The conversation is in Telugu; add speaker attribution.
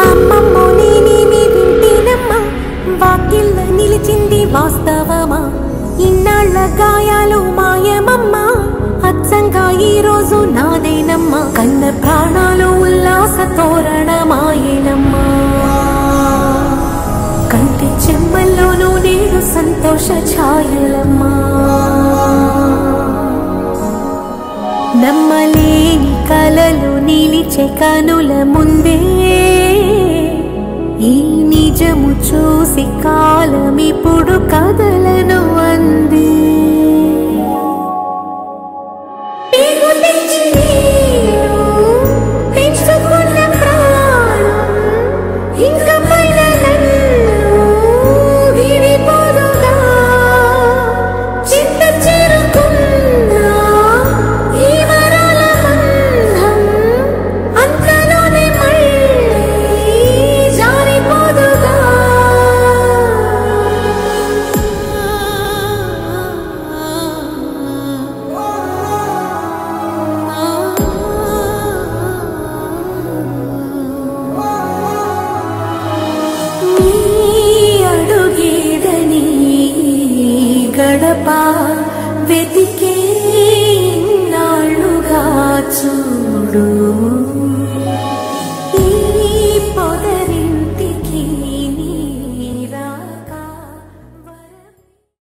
Speaker 1: అమ్మమ్మో నేనేమి వింటేనమ్మా వాకిళ్ళ నిలిచింది వాస్తవమా ఇన్నాళ్ళ గాయాలు మాయమమ్మా అచ్చంగా ఈ రోజు నాదేనమ్మా కన్న ప్రాణాలు ఉల్లాస తోరణమాయేనమ్మా కంటి చెమ్మల్లోనూ నేడు సంతోష ఛాయలమ్మా నమ్మలేని కలలు నిలిచే కనుల ముందే ఈ నిజము చూసి కాలమిప్పుడు కదలను అంది గడప వెతికి